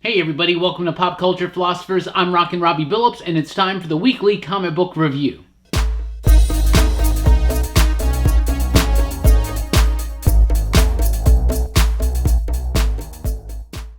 Hey everybody, welcome to Pop Culture Philosophers. I'm Rockin Robbie Billups, and it's time for the weekly comic book review.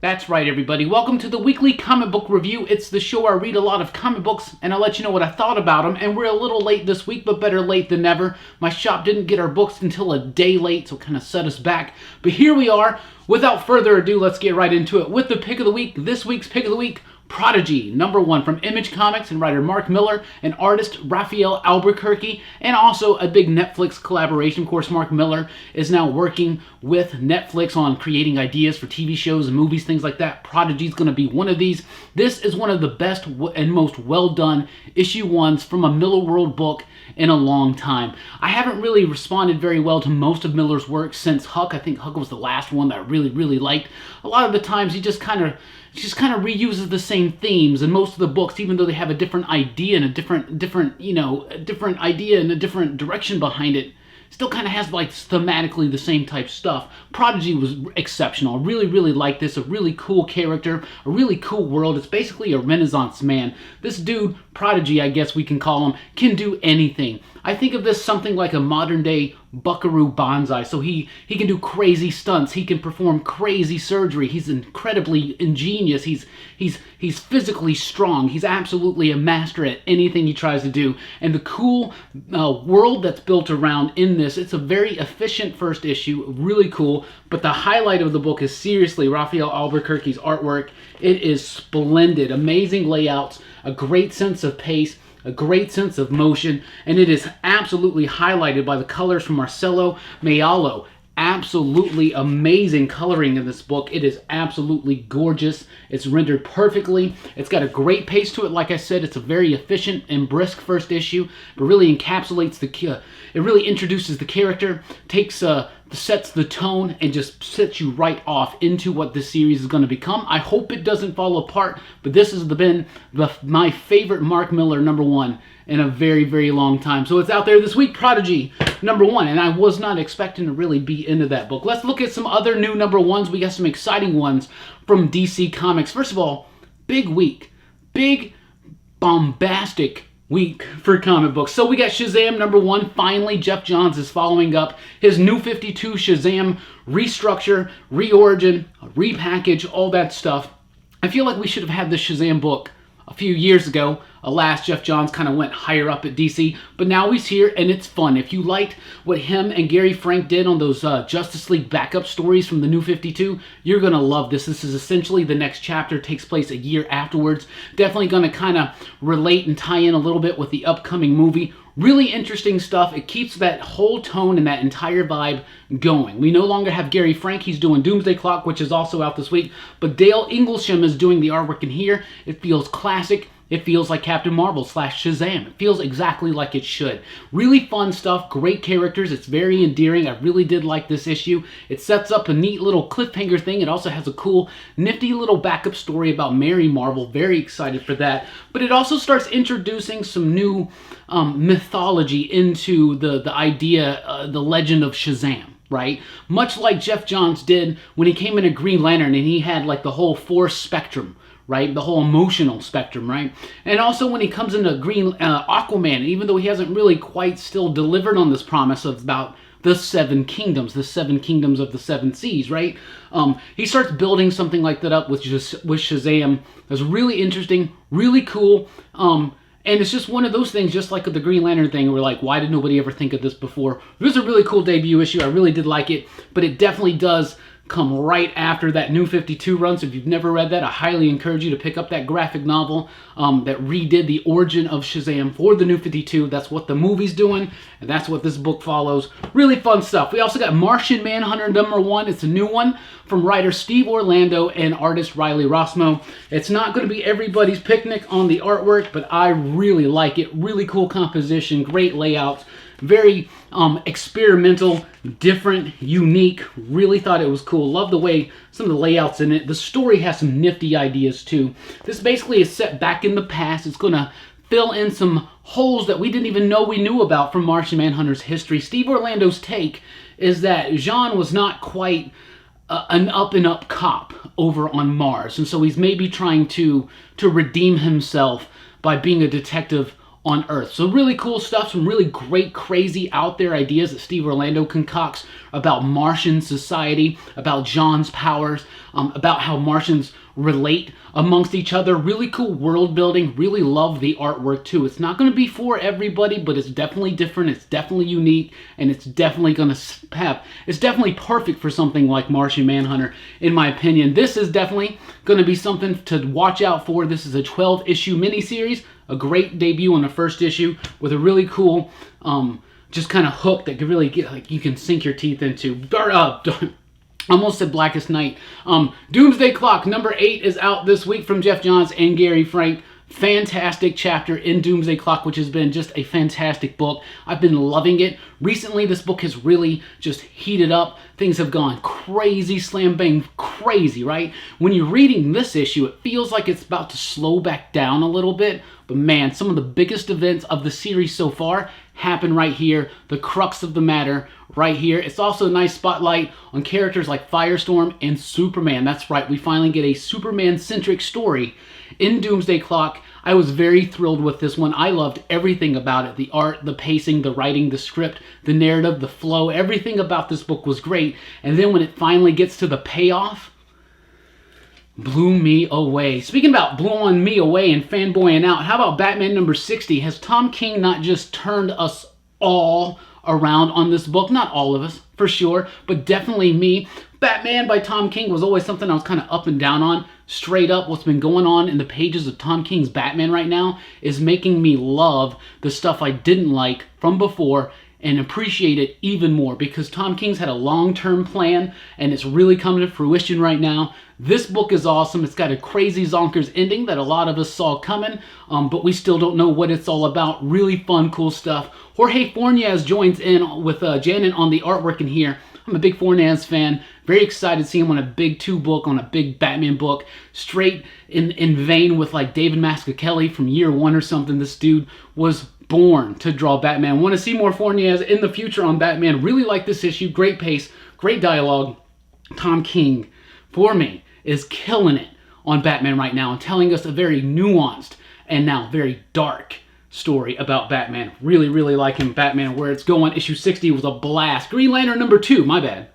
That's right, everybody. Welcome to the weekly comic book review. It's the show where I read a lot of comic books, and I'll let you know what I thought about them. And we're a little late this week, but better late than never. My shop didn't get our books until a day late, so it kind of set us back. But here we are. Without further ado, let's get right into it with the pick of the week. This week's pick of the week, Prodigy, #1 from Image Comics and writer Mark Millar and artist Rafael Albuquerque, and also a big Netflix collaboration. Of course, Mark Millar is now working with Netflix on creating ideas for TV shows and movies, things like that. Prodigy is going to be one of these. This is one of the best and most well-done issue ones from a Millar World book in a long time. I haven't really responded very well to most of Millar's work since Huck. I think Huck was the last one that I really liked. A lot of the times he just kind of reuses the same themes in most of the books, even though they have a different idea and a different idea and a different direction behind it. Still kind of has like thematically the same type stuff. Prodigy was exceptional. I really like this. A really cool character, a really cool world. It's basically a Renaissance man. This dude, Prodigy, I guess we can call him, can do anything. I think of this something like a modern day Buckaroo Banzai. So he can do crazy stunts. He can perform crazy surgery. He's incredibly ingenious. He's physically strong. He's absolutely a master at anything he tries to do. And the cool world that's built around in this, it's a very efficient first issue, really cool. But the highlight of the book is seriously Rafael Albuquerque's artwork. It is splendid, amazing layouts, a great sense of pace, a great sense of motion, and it is absolutely highlighted by the colors from Marcelo Mayalo. Absolutely amazing coloring in this book. It is absolutely gorgeous. It's rendered perfectly. It's got a great pace to it. Like I said, it's a very efficient and brisk first issue, but really encapsulates it really introduces the character, sets the tone, and just sets you right off into what this series is going to become. I hope it doesn't fall apart, but this has been my favorite Mark Millar #1 in a very long time. So it's out there this week, Prodigy #1, and I was not expecting to really be into that book. Let's look at some other new #1s. We got some exciting ones from DC Comics. First of all, big week. Big, bombastic week for comic books. So we got Shazam #1. Finally, Jeff Johns is following up his New 52 Shazam restructure, reorigin, repackage, all that stuff. I feel like we should have had this Shazam book a few years ago. Alas, Jeff Johns kind of went higher up at DC, but now he's here and it's fun. If you liked what him and Gary Frank did on those Justice League backup stories from the New 52, you're going to love this. This is essentially the next chapter, takes place a year afterwards. Definitely going to kind of relate and tie in a little bit with the upcoming movie. Really interesting stuff. It keeps that whole tone and that entire vibe going. We no longer have Gary Frank. He's doing Doomsday Clock, which is also out this week, but Dale Inglesham is doing the artwork in here. It feels classic. It feels like Captain Marvel / Shazam. It feels exactly like it should. Really fun stuff, great characters. It's very endearing. I really did like this issue. It sets up a neat little cliffhanger thing. It also has a cool, nifty little backup story about Mary Marvel. Very excited for that. But it also starts introducing some new mythology into the idea, the legend of Shazam. Right? Much like Jeff Johns did when he came in a Green Lantern and he had like the whole Force spectrum, right? The whole emotional spectrum, right? And also when he comes into Green Aquaman, even though he hasn't really quite still delivered on this promise of about the 7 kingdoms of the 7 seas, right? He starts building something like that up with Shazam. That's really interesting, really cool. And it's just one of those things, just like the Green Lantern thing, we're like, why did nobody ever think of this before? It was a really cool debut issue. I really did like it, but it definitely does come right after that New 52 run. So if you've never read that, I highly encourage you to pick up that graphic novel that redid the origin of Shazam for the New 52. That's what the movie's doing, and that's what this book follows. Really fun stuff. We also got Martian Manhunter #1. It's a new one from writer Steve Orlando and artist Riley Rossmo. It's not going to be everybody's picnic on the artwork, but I really like it. Really cool composition, great layouts. Very experimental, different, unique. Really thought it was cool. Love the way some of the layouts in it. The story has some nifty ideas too. This basically is set back in the past. It's going to fill in some holes that we didn't even know we knew about from Martian Manhunter's history. Steve Orlando's take is that Jean was not quite an up-and-up cop over on Mars, and so he's maybe trying to redeem himself by being a detective on Earth. So really cool stuff, some really great, crazy, out there ideas that Steve Orlando concocts about Martian society, about John's powers, about how Martians relate amongst each other. Really cool world building. Really love the artwork too. It's not going to be for everybody, but it's definitely different. It's definitely unique, and it's definitely going to have. It's definitely perfect for something like Martian Manhunter, in my opinion. This is definitely going to be something to watch out for. This is a 12-issue miniseries. A great debut on the first issue with a really cool, just kind of hook that could really get, like, you can sink your teeth into. Almost said Blackest Night. Doomsday Clock number 8 is out this week from Jeff Johns and Gary Frank. Fantastic chapter in Doomsday Clock, which has been just a fantastic book. I've been loving it. Recently, this book has really just heated up. Things have gone crazy, slam bang crazy, right? When you're reading this issue, it feels like it's about to slow back down a little bit. But man, some of the biggest events of the series so far happen right here. The crux of the matter right here. It's also a nice spotlight on characters like Firestorm and Superman. That's right, we finally get a Superman-centric story in Doomsday Clock. I was very thrilled with this one. I loved everything about it. The art, the pacing, the writing, the script, the narrative, the flow. Everything about this book was great. And then when it finally gets to the payoff, blew me away. Speaking about blowing me away and fanboying out, how about Batman number 60? Has Tom King not just turned us all around on this book? Not all of us, for sure, but definitely me. Batman by Tom King was always something I was kind of up and down on. Straight up, what's been going on in the pages of Tom King's Batman right now is making me love the stuff I didn't like from before and appreciate it even more, because Tom King's had a long-term plan and it's really coming to fruition right now. This book is awesome. It's got a crazy zonkers ending that a lot of us saw coming, but we still don't know what it's all about. Really fun, cool stuff. Jorge Fornes joins in with Janet on the artwork in here. I'm a big Fornes fan. Very excited to see him on a big 2 book, on a big Batman book. Straight in vein with like David Mazzucchelli from Year One or something. This dude was born to draw Batman. Want to see more Fornes in the future on Batman. Really like this issue. Great pace, great dialogue. Tom King, for me, is killing it on Batman right now and telling us a very nuanced and now very dark story about Batman. Really, really liking Batman, where it's going. Issue 60 was a blast. Green Lantern number 2, my bad.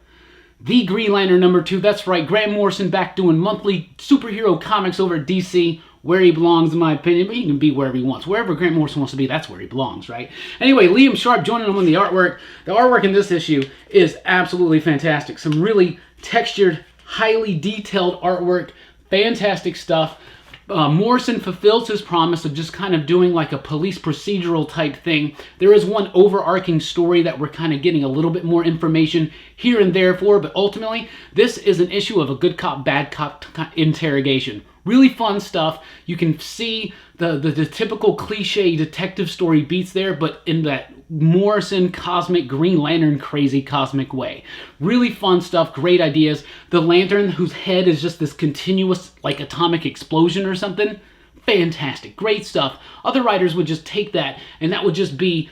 The Green Lantern number 2, that's right. Grant Morrison back doing monthly superhero comics over at DC, where he belongs in my opinion, but he can be wherever he wants. Wherever Grant Morrison wants to be, that's where he belongs, right? Anyway, Liam Sharp joining him on the artwork. The artwork in this issue is absolutely fantastic. Some really textured, highly detailed artwork. Fantastic stuff. Morrison fulfills his promise of just kind of doing like a police procedural type thing. There is one overarching story that we're kind of getting a little bit more information here and there for, but ultimately, this is an issue of a good cop, bad cop interrogation. Really fun stuff. You can see the typical cliche detective story beats there, but in that Morrison cosmic Green Lantern crazy cosmic way. Really fun stuff, great ideas. The Lantern, whose head is just this continuous like atomic explosion or something. Fantastic, great stuff. Other writers would just take that and that would be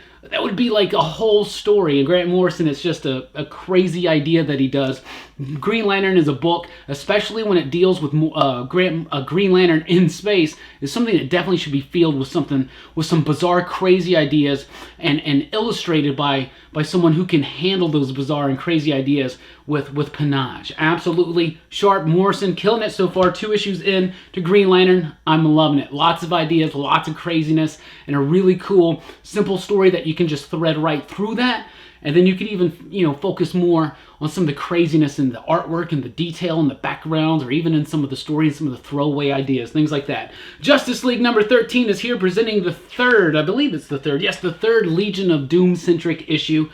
like a whole story. And Grant Morrison, it's just a crazy idea that he does. Green Lantern is a book, especially when it deals with Green Lantern in space, is something that definitely should be filled with some bizarre, crazy ideas and illustrated by someone who can handle those bizarre and crazy ideas with panache. Absolutely sharp. Morrison killing it so far. 2 issues in to Green Lantern. I'm loving it. Lots of ideas, lots of craziness, and a really cool, simple story that you can just thread right through that. And then you could even, focus more on some of the craziness in the artwork and the detail and the backgrounds, or even in some of the stories, some of the throwaway ideas, things like that. Justice League number 13 is here, presenting the third, I believe it's the third, yes, the third Legion of Doom-centric issue.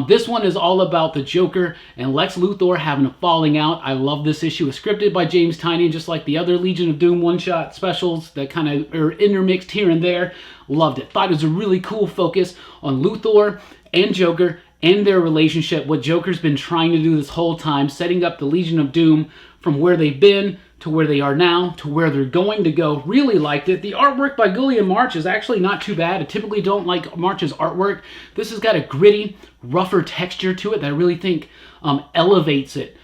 This one is all about the Joker and Lex Luthor having a falling out. I love this issue. It's scripted by James Tynion, just like the other Legion of Doom one-shot specials that kind of are intermixed here and there. Loved it. Thought it was a really cool focus on Luthor and Joker and their relationship, what Joker's been trying to do this whole time, setting up the Legion of Doom from where they've been to where they are now to where they're going to go. Really liked it. The artwork by Gillian March is actually not too bad. I typically don't like March's artwork. This has got a gritty, rougher texture to it that I really think elevates it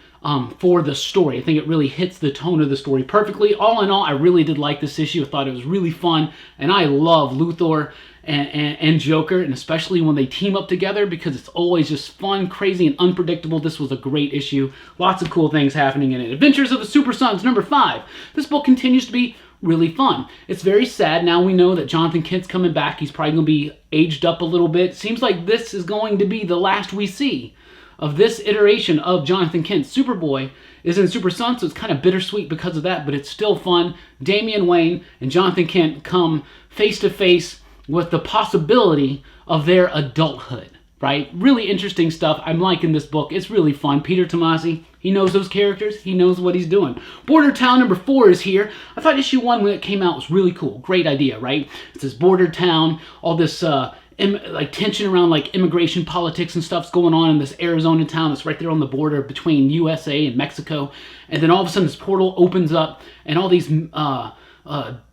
for the story. I think it really hits the tone of the story perfectly. All in all, I really did like this issue. I thought it was really fun, and I love Luthor and Joker, and especially when they team up together, because it's always just fun, crazy, and unpredictable. This was a great issue. Lots of cool things happening in it. Adventures of the Super Sons, number 5. This book continues to be really fun. It's very sad. Now we know that Jonathan Kent's coming back. He's probably going to be aged up a little bit. Seems like this is going to be the last we see of this iteration of Jonathan Kent. Superboy is in Super Son, so it's kind of bittersweet because of that, but it's still fun. Damian Wayne and Jonathan Kent come face to face with the possibility of their adulthood, right? Really interesting stuff. I'm liking this book. It's really fun. Peter Tomasi, he knows those characters. He knows what he's doing. Border Town number 4 is here. I thought issue 1 when it came out was really cool. Great idea, right? It's this border town, all this like tension around like immigration politics and stuff's going on in this Arizona town that's right there on the border between USA and Mexico. And then all of a sudden this portal opens up, and all these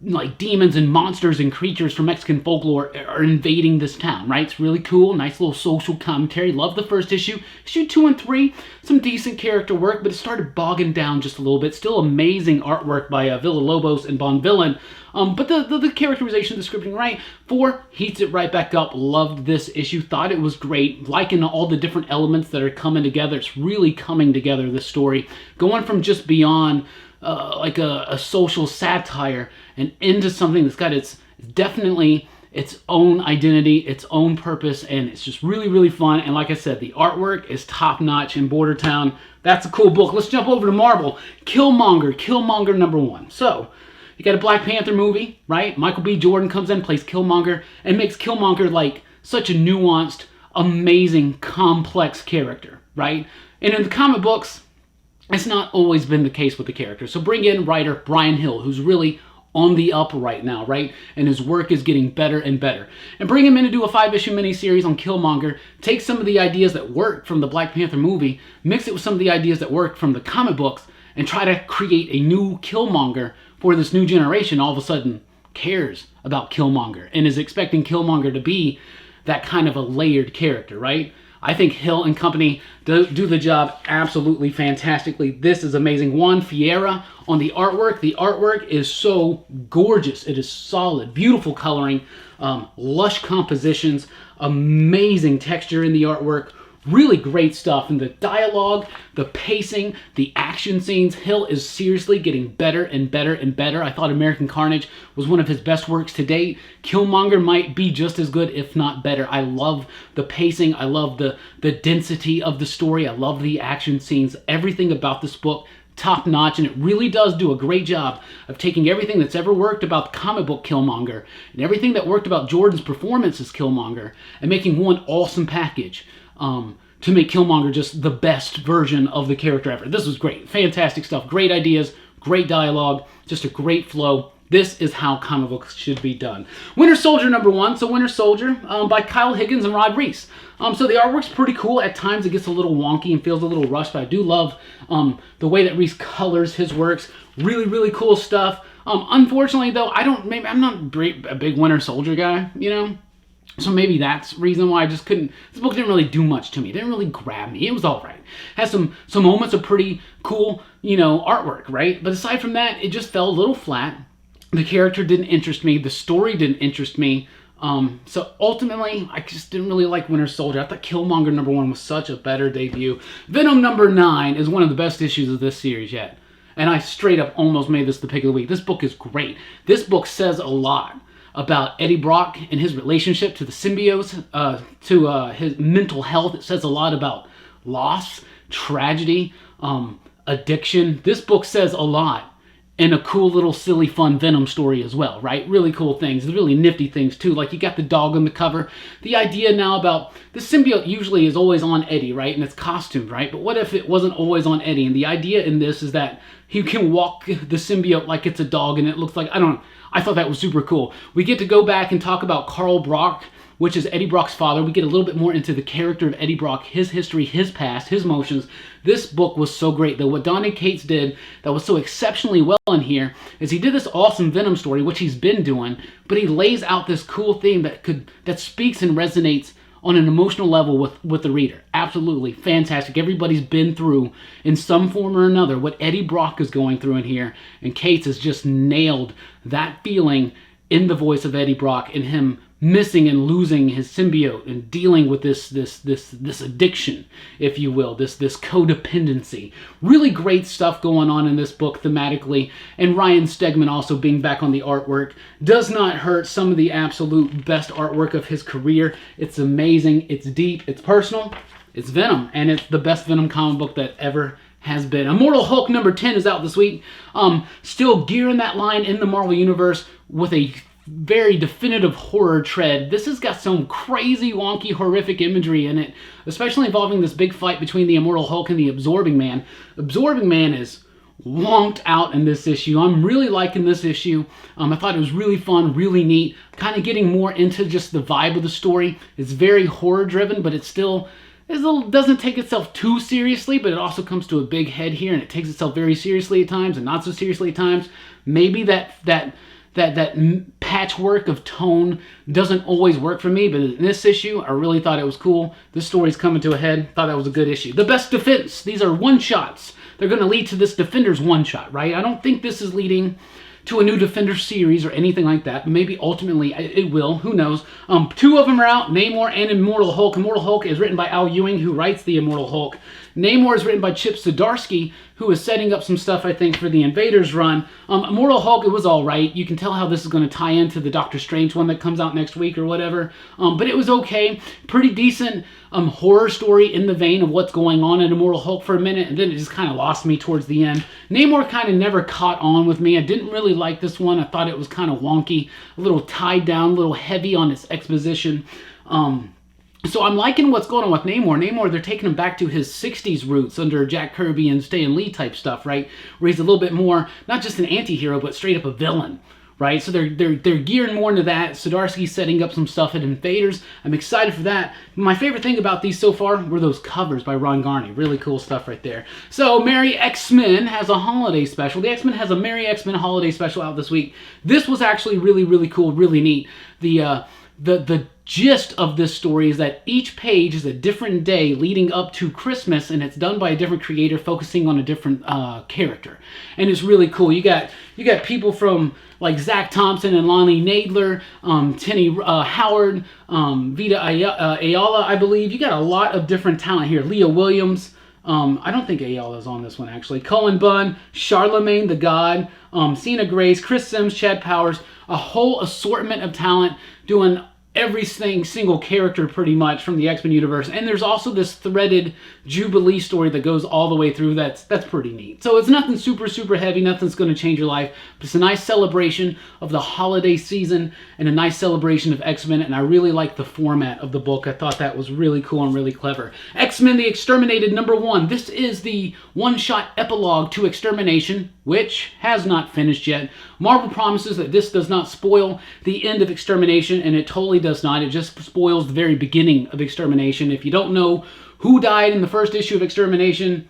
like demons and monsters and creatures from Mexican folklore are invading this town, right? It's really cool. Nice little social commentary. Love the first issue. Issue 2 and 3, some decent character work, but it started bogging down just a little bit. Still amazing artwork by Villalobos and Bonvillain. But the characterization, the scripting, right? 4 heats it right back up. Loved this issue. Thought it was great. Liking all the different elements that are coming together. It's really coming together, this story. Going from just beyond like a social satire and into something that's got its definitely its own identity, its own purpose, and it's just really, really fun. And like I said, the artwork is top-notch in Border Town. That's a cool book. Let's jump over to Marvel. Killmonger number 1. So, you got a Black Panther movie, right? Michael B. Jordan comes in, plays Killmonger, and makes Killmonger like such a nuanced, amazing, complex character, right? And in the comic books, it's not always been the case with the character. So bring in writer Brian Hill, who's really on the up right now, right? And his work is getting better and better. And bring him in to do a 5-issue miniseries on Killmonger. Take some of the ideas that work from the Black Panther movie, mix it with some of the ideas that work from the comic books, and try to create a new Killmonger for this new generation. All of a sudden cares about Killmonger and is expecting Killmonger to be that kind of a layered character, right? I think Hill and company do the job absolutely fantastically. This is amazing. Juan Fiera on the artwork. The artwork is so gorgeous. It is solid, beautiful coloring, lush compositions, amazing texture in the artwork. Really great stuff. And the dialogue, the pacing, the action scenes, Hill is seriously getting better and better and better. I thought American Carnage was one of his best works to date. Killmonger might be just as good, if not better. I love the pacing. I love the density of the story. I love the action scenes. Everything about this book, top notch, and it really does do a great job of taking everything that's ever worked about the comic book Killmonger and everything that worked about Jordan's performance as Killmonger and making one awesome package. To make Killmonger just the best version of the character ever. This was great. Fantastic stuff. Great ideas. Great dialogue. Just a great flow. This is how comic books should be done. Winter Soldier number 1. So Winter Soldier by Kyle Higgins and Rod Reese. So the artwork's pretty cool. At times it gets a little wonky and feels a little rushed, but I do love the way that Reese colors his works. Really, really cool stuff. Unfortunately, though, I'm not a big Winter Soldier guy, you know? So maybe that's the reason why I just couldn't. This book didn't really do much to me. It didn't really grab me. It was all right. Has some moments of pretty cool, artwork, right? But aside from that, it just fell a little flat. The character didn't interest me. The story didn't interest me. So ultimately, I just didn't really like Winter Soldier. I thought Killmonger number 1 was such a better debut. Venom number 9 is one of the best issues of this series yet. And I straight up almost made this the pick of the week. This book is great. This book says a lot about Eddie Brock and his relationship to the symbiotes, to his mental health. It says a lot about loss, tragedy, addiction. This book says a lot in a cool little silly fun Venom story as well, right? Really cool things, really nifty things too. Like you got the dog on the cover. The idea now about the symbiote usually is always on Eddie, right? And it's costumed, right? But what if it wasn't always on Eddie? And the idea in this is that he can walk the symbiote like it's a dog and it looks like, I thought that was super cool. We get to go back and talk about Carl Brock, which is Eddie Brock's father. We get a little bit more into the character of Eddie Brock, his history, his past, his emotions. This book was so great. What Donny Cates did that was so exceptionally well in here is he did this awesome Venom story, which he's been doing, but he lays out this cool theme that speaks and resonates on an emotional level with the reader. Absolutely fantastic. Everybody's been through, in some form or another, what Eddie Brock is going through in here, and Cates has just nailed that feeling in the voice of Eddie Brock, and him missing and losing his symbiote and dealing with this addiction, if you will, this codependency. Really great stuff going on in this book thematically, and Ryan Stegman also being back on the artwork does not hurt some of the absolute best artwork of his career. It's amazing, it's deep, it's personal, it's Venom, and it's the best Venom comic book that ever has been. Immortal Hulk number 10 is out this week. Still gearing that line in the Marvel Universe with a very definitive horror tread. This has got some crazy, wonky, horrific imagery in it, especially involving this big fight between the Immortal Hulk and the Absorbing Man. Absorbing Man is wonked out in this issue. I'm really liking this issue. I thought it was really fun, really neat, kind of getting more into just the vibe of the story. It's very horror driven, but it doesn't take itself too seriously, but it also comes to a big head here, and it takes itself very seriously at times and not so seriously at times. Maybe that patchwork of tone doesn't always work for me, but in this issue, I really thought it was cool. This story's coming to a head. Thought that was a good issue. The Best Defense. These are one-shots. They're going to lead to this Defenders one-shot, right? I don't think this is leading to a new Defenders series or anything like that, but maybe ultimately it will. Who knows? Two of them are out, Namor and Immortal Hulk. Immortal Hulk is written by Al Ewing, who writes the Immortal Hulk. Namor is written by Chip Zdarsky, who is setting up some stuff, I think, for the Invaders run. Immortal Hulk, it was all right. You can tell how this is going to tie into the Doctor Strange one that comes out next week or whatever. But it was okay. Pretty decent horror story in the vein of what's going on in Immortal Hulk for a minute, and then it just kind of lost me towards the end. Namor kind of never caught on with me. I didn't really like this one. I thought it was kind of wonky, a little tied down, a little heavy on its exposition. So I'm liking what's going on with Namor. Namor, they're taking him back to his 60s roots under Jack Kirby and Stan Lee type stuff, right? Where he's a little bit more, not just an anti-hero, but straight up a villain, right? So they're gearing more into that. Zdarsky's setting up some stuff at Invaders. I'm excited for that. My favorite thing about these so far were those covers by Ron Garney. Really cool stuff right there. So Merry X-Men has a holiday special. The X-Men has a Merry X-Men holiday special out this week. This was actually really, really cool, really neat. The gist of this story is that each page is a different day leading up to Christmas, and it's done by a different creator focusing on a different character, and it's really cool. You got people from like Zach Thompson and Lonnie Nadler, Tenny Howard, Vita Ayala, I believe. You got a lot of different talent here. Leah Williams. I don't think Ayala's on this one, actually. Cullen Bunn, Charlemagne the God, Cena Grace, Chris Sims, Chad Powers, a whole assortment of talent doing every single character pretty much from the X-Men universe. And there's also this threaded Jubilee story that goes all the way through. That's pretty neat. So it's nothing super heavy, nothing's going to change your life, but it's a nice celebration of the holiday season and a nice celebration of X-Men, and I really like the format of the book. I thought that was really cool and really clever. X-Men the Exterminated #1. This is the one-shot epilogue to Extermination, which has not finished yet. Marvel promises that this does not spoil the end of Extermination, and it totally does not. It just spoils the very beginning of Extermination. If you don't know who died in the first issue of Extermination,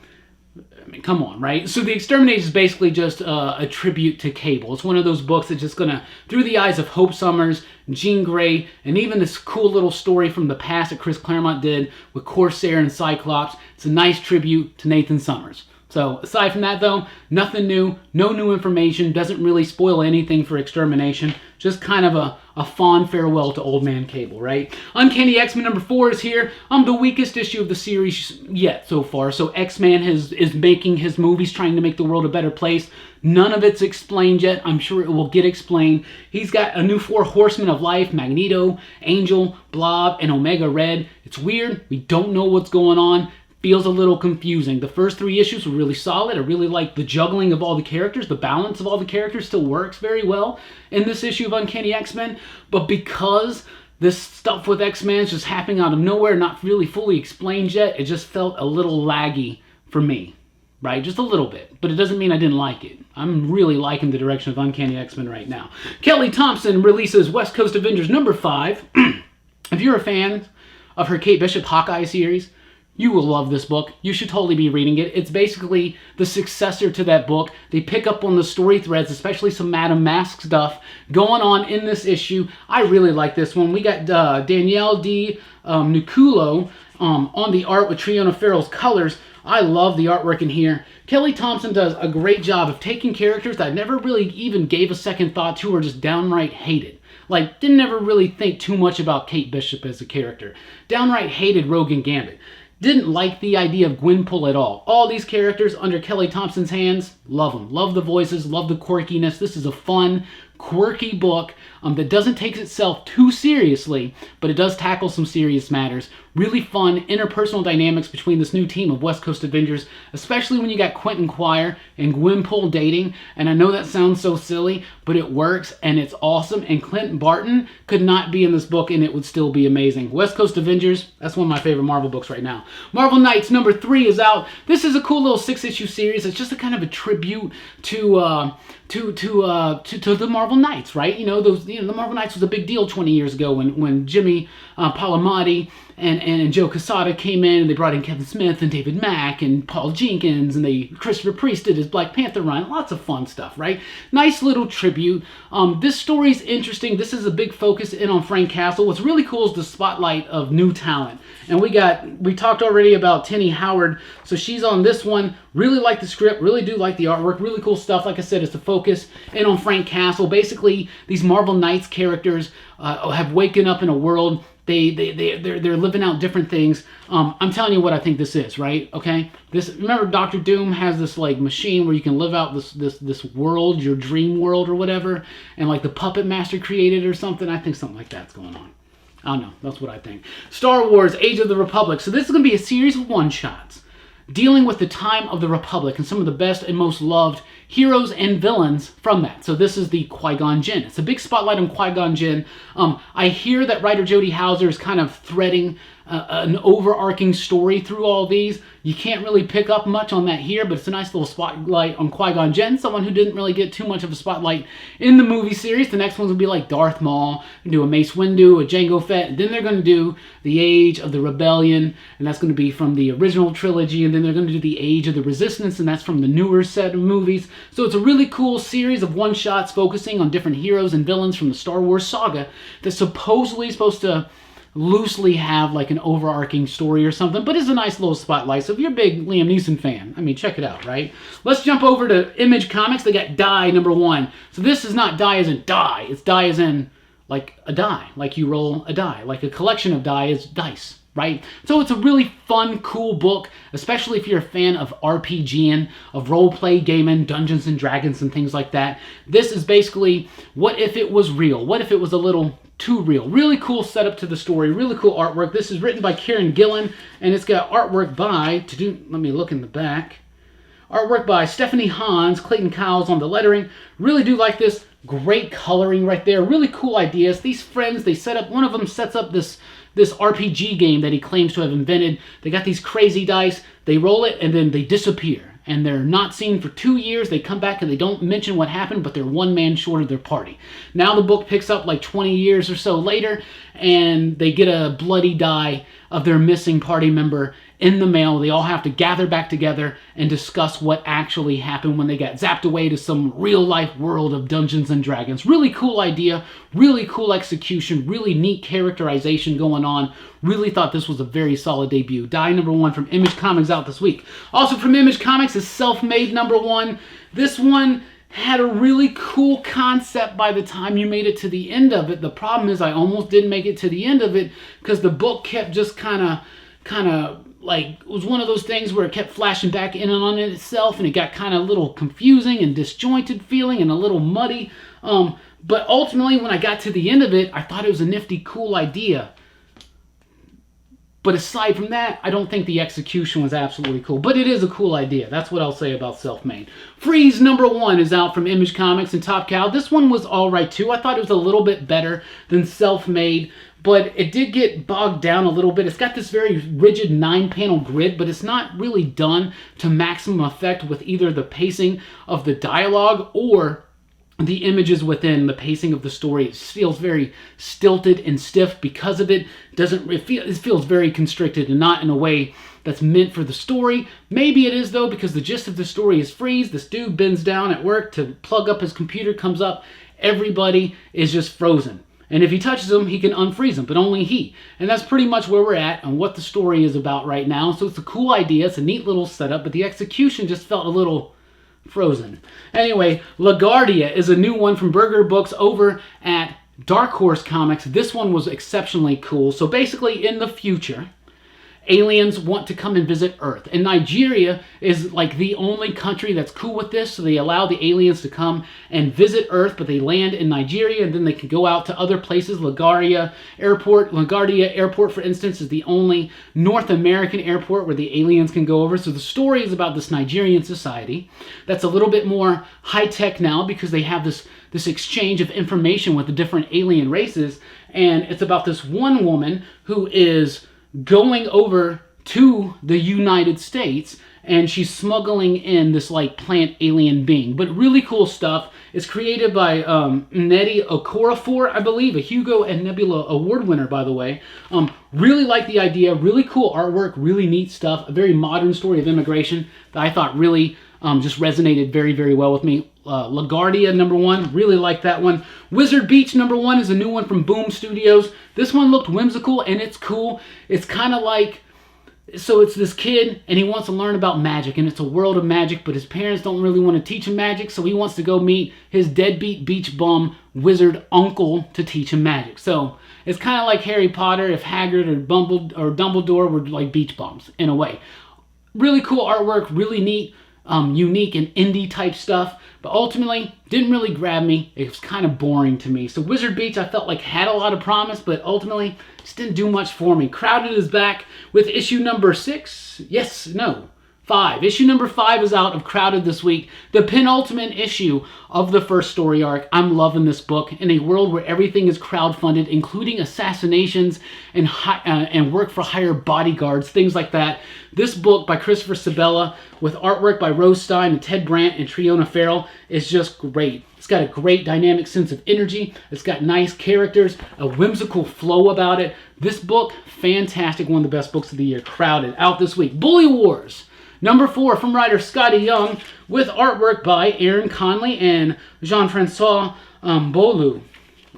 I mean, come on, right? So the Extermination is basically just a tribute to Cable. It's one of those books that's just gonna, through the eyes of Hope Summers, Jean Grey, and even this cool little story from the past that Chris Claremont did with Corsair and Cyclops. It's a nice tribute to Nathan Summers. So aside from that though, nothing new, no new information, doesn't really spoil anything for Extermination, just kind of a fond farewell to Old Man Cable, right? Uncanny X-Men #4 is here. The weakest issue of the series yet so far. So X-Man is making his movies, trying to make the world a better place. None of it's explained yet. I'm sure it will get explained. He's got a new 4 Horsemen of Life: Magneto, Angel, Blob, and Omega Red. It's weird. We don't know what's going on. Feels a little confusing. The first 3 issues were really solid. I really like the juggling of all the characters. The balance of all the characters still works very well in this issue of Uncanny X-Men. But because this stuff with X-Men is just happening out of nowhere, not really fully explained yet, it just felt a little laggy for me, right? Just a little bit. But it doesn't mean I didn't like it. I'm really liking the direction of Uncanny X-Men right now. Kelly Thompson releases West Coast Avengers #5. If you're a fan of her Kate Bishop Hawkeye series, You will love this book. You should totally be reading it. It's basically the successor to that book. They pick up on the story threads, especially some Madame Mask stuff going on in this issue. I really like this one. We got Danielle D. Nuculo on the art with Triona Farrell's colors. I love the artwork in here. Kelly Thompson does a great job of taking characters that I never really even gave a second thought to or just downright hated. Like, didn't ever really think too much about Kate Bishop as a character. Downright hated Rogue and Gambit. Didn't like the idea of Gwenpool at all. All these characters under Kelly Thompson's hands, love them. Love the voices, love the quirkiness. This is a fun, quirky book that doesn't take itself too seriously, but it does tackle some serious matters. Really fun interpersonal dynamics between this new team of West Coast Avengers, especially when you got Quentin Quire and Gwenpool dating. And I know that sounds so silly, but it works and it's awesome. And Clint Barton could not be in this book and it would still be amazing. West Coast Avengers, that's one of my favorite Marvel books right now. Marvel Knights #3 is out. This is a cool little 6-issue series. It's just a kind of a tribute to the Marvel Knights, right? You know, the Marvel Knights was a big deal 20 years ago when Jimmy Palmiotti and Joe Quesada came in, and they brought in Kevin Smith and David Mack and Paul Jenkins, and Christopher Priest did his Black Panther run. Lots of fun stuff, right? Nice little tribute. This story's interesting. This is a big focus in on Frank Castle. What's really cool is the spotlight of new talent. And we talked already about Tenny Howard, so she's on this one. Really like the script, really do like the artwork, really cool stuff. Like I said, it's the focus in on Frank Castle. Basically, these Marvel Knights characters have waken up in a world. They're living out different things. I'm telling you what I think this is, right? Okay. Remember Dr. Doom has this like machine where you can live out this world, your dream world or whatever, and like the Puppet Master created or something. I think something like that's going on. I don't know. That's what I think. Star Wars: Age of the Republic. So this is going to be a series of one-shots dealing with the time of the Republic and some of the best and most loved heroes and villains from that. So this is the Qui-Gon Jinn. It's a big spotlight on Qui-Gon Jinn. I hear that writer Jody Houser is kind of threading an overarching story through all these. You can't really pick up much on that here, but it's a nice little spotlight on Qui-Gon Jinn, someone who didn't really get too much of a spotlight in the movie series. The next one's going to be like Darth Maul, do a Mace Windu, a Jango Fett, and then they're going to do the Age of the Rebellion, and that's going to be from the original trilogy, and then they're going to do the Age of the Resistance, and that's from the newer set of movies. So it's a really cool series of one-shots focusing on different heroes and villains from the Star Wars saga that's supposedly supposed to loosely have like an overarching story or something, but it's a nice little spotlight. So if you're a big Liam Neeson fan, I mean, check it out, right? Let's jump over to Image Comics. They got Die #1. So this is not die as in die. It's die as in like a die, like you roll a die, like a collection of die is dice, right? So it's a really fun, cool book, especially if you're a fan of RPGing, of role-play gaming, Dungeons and Dragons and things like that. This is basically what if it was real? What if it was a little too real? Really cool setup to the story, really cool artwork. This is written by Kieran Gillen, and it's got artwork by, let me look in the back, artwork by Stephanie Hans, Clayton Cowles on the lettering. Really do like this. Great coloring right there. Really cool ideas. These friends, they set up, one of them sets up this RPG game that he claims to have invented. They got these crazy dice. They roll it, and then they disappear. And they're not seen for 2 years. They come back and they don't mention what happened, but they're one man short of their party. Now the book picks up like 20 years or so later, and they get a bloody die of their missing party member in the mail. They all have to gather back together and discuss what actually happened when they got zapped away to some real-life world of Dungeons and Dragons. Really cool idea, really cool execution, really neat characterization going on. Really thought this was a very solid debut. Die #1 from Image Comics out this week. Also from Image Comics is Self-Made #1. This one had a really cool concept by the time you made it to the end of it. The problem is I almost didn't make it to the end of it because the book kept just kind of like, it was one of those things where it kept flashing back in and on itself, and it got kind of a little confusing and disjointed feeling and a little muddy. But ultimately, when I got to the end of it, I thought it was a nifty, cool idea. But aside from that, I don't think the execution was absolutely cool. But it is a cool idea. That's what I'll say about Self-Made. Freeze #1 is out from Image Comics and Top Cow. This one was alright too. I thought it was a little bit better than Self-Made, but it did get bogged down a little bit. It's got this very rigid 9-panel grid, but it's not really done to maximum effect with either the pacing of the dialogue or the images within, the pacing of the story, it feels very stilted and stiff because of it. It feels very constricted and not in a way that's meant for the story. Maybe it is though, because the gist of the story is freeze. This dude bends down at work to plug up his computer, comes up, everybody is just frozen. And if he touches them, he can unfreeze them, but only he. And that's pretty much where we're at and what the story is about right now. So it's a cool idea, it's a neat little setup, but the execution just felt a little frozen. Anyway, LaGuardia is a new one from Burger Books over at Dark Horse Comics. This one was exceptionally cool. So basically, in the future, aliens want to come and visit Earth. And Nigeria is like the only country that's cool with this. So they allow the aliens to come and visit Earth, but they land in Nigeria and then they can go out to other places. LaGuardia Airport, for instance, is the only North American airport where the aliens can go over. So the story is about this Nigerian society that's a little bit more high-tech now because they have this exchange of information with the different alien races. And it's about this one woman who is going over to the United States, and she's smuggling in this like plant alien being. But really cool stuff. It's created by Nnedi Okorafor, I believe, a Hugo and Nebula Award winner, by the way. Really like the idea, really cool artwork, really neat stuff. A very modern story of immigration that I thought really just resonated very, very well with me. LaGuardia #1, really like that one. Wizard Beach #1 is a new one from Boom Studios. This one looked whimsical and it's cool. It's kind of like, so it's this kid and he wants to learn about magic and it's a world of magic, but his parents don't really want to teach him magic, so he wants to go meet his deadbeat beach bum wizard uncle to teach him magic. So it's kind of like Harry Potter if Hagrid or Dumbledore were like beach bums in a way. Really cool artwork, really neat, unique and indie type stuff, but ultimately didn't really grab me. It was kind of boring to me. So Wizard Beach I felt like had a lot of promise, but ultimately just didn't do much for me. Crowded is back with issue number 6. Yes, no, 5. Issue number 5 is out of Crowded this week. The penultimate issue of the first story arc. I'm loving this book. In a world where everything is crowdfunded, including assassinations and work for hire bodyguards, things like that. This book by Christopher Sabella with artwork by Rose Stein and Ted Brandt and Triona Farrell is just great. It's got a great dynamic sense of energy. It's got nice characters, a whimsical flow about it. This book, fantastic. One of the best books of the year. Crowded, out this week. Bully Wars #4 from writer Scotty Young with artwork by Aaron Conley and Jean-Francois Bolu.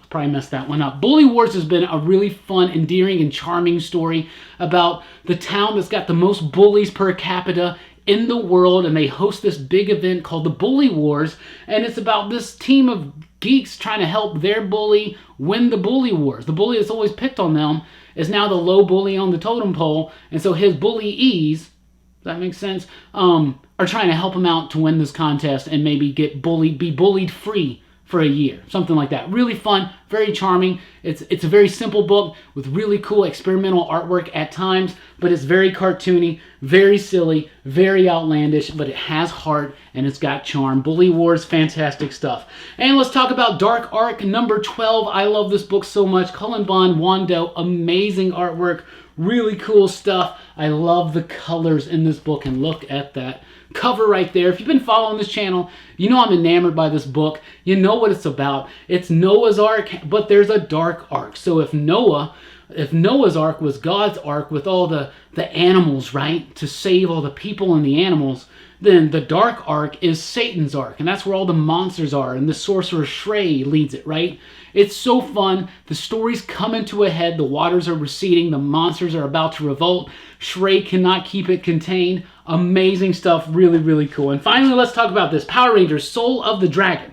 Probably messed that one up. Bully Wars has been a really fun, endearing, and charming story about the town that's got the most bullies per capita in the world, and they host this big event called the Bully Wars, and it's about this team of geeks trying to help their bully win the Bully Wars. The bully that's always picked on them is now the low bully on the totem pole, and so his bullies, does that make sense, are trying to help him out to win this contest and maybe be bullied free for a year, something like that. Really fun, very charming. It's a very simple book with really cool experimental artwork at times, but it's very cartoony, very silly, very outlandish, but it has heart and it's got charm. Bully Wars, fantastic stuff. And let's talk about Dark Arc #12. I love this book so much. Cullen Bunn, Wando, amazing artwork, really cool stuff. I love the colors in this book, and look at that cover right there. If you've been following this channel, you know I'm enamored by this book. You know what it's about. It's Noah's Ark, but there's a dark ark. So if Noah's Ark was God's ark with all the animals, right, to save all the people and the animals, then the dark ark is Satan's ark, and that's where all the monsters are, and the sorcerer Shrey leads it, right? It's so fun. The story's coming to a head. The waters are receding. The monsters are about to revolt. Shrey cannot keep it contained. Amazing stuff. Really, really cool. And finally, let's talk about this. Power Rangers, Soul of the Dragon.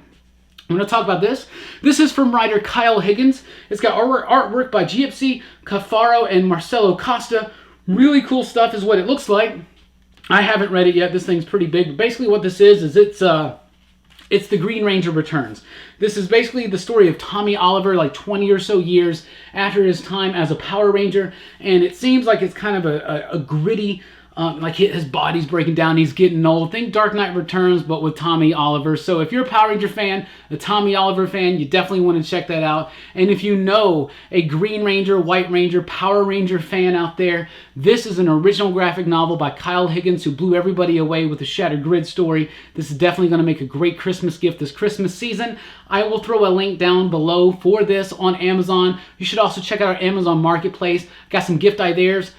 I'm going to talk about this. This is from writer Kyle Higgins. It's got artwork by Gypsy, Cafaro, and Marcelo Costa. Really cool stuff is what it looks like. I haven't read it yet. This thing's pretty big. But basically what this is it's the Green Ranger Returns. This is basically the story of Tommy Oliver, like 20 or so years after his time as a Power Ranger. And it seems like it's kind of a gritty like his body's breaking down, he's getting old. Think Dark Knight Returns, but with Tommy Oliver. So if you're a Power Ranger fan, a Tommy Oliver fan, you definitely want to check that out. And if you know a Green Ranger, White Ranger, Power Ranger fan out there, this is an original graphic novel by Kyle Higgins, who blew everybody away with the Shattered Grid story. This is definitely going to make a great Christmas gift this Christmas season. I will throw a link down below for this on Amazon. You should also check out our Amazon Marketplace. Got some gift ideas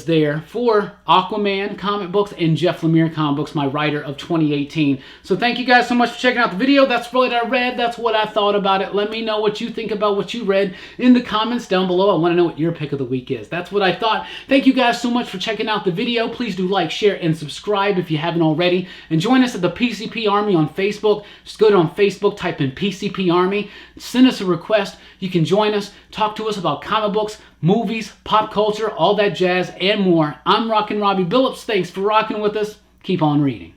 there for Aquaman comic books and Jeff Lemire comic books, my writer of 2018. So thank you guys so much for checking out the video. That's what I read. That's what I thought about it. Let me know what you think about what you read in the comments down below. I want to know what your pick of the week is. That's what I thought. Thank you guys so much for checking out the video. Please do like, share, and subscribe if you haven't already. And join us at the PCP Army on Facebook. Just go to on Facebook, type in PCP Army. Send us a request. You can join us, talk to us about comic books, movies, pop culture, all that jazz, and more. I'm Rockin Robbie Billups. Thanks for rocking with us. Keep on reading.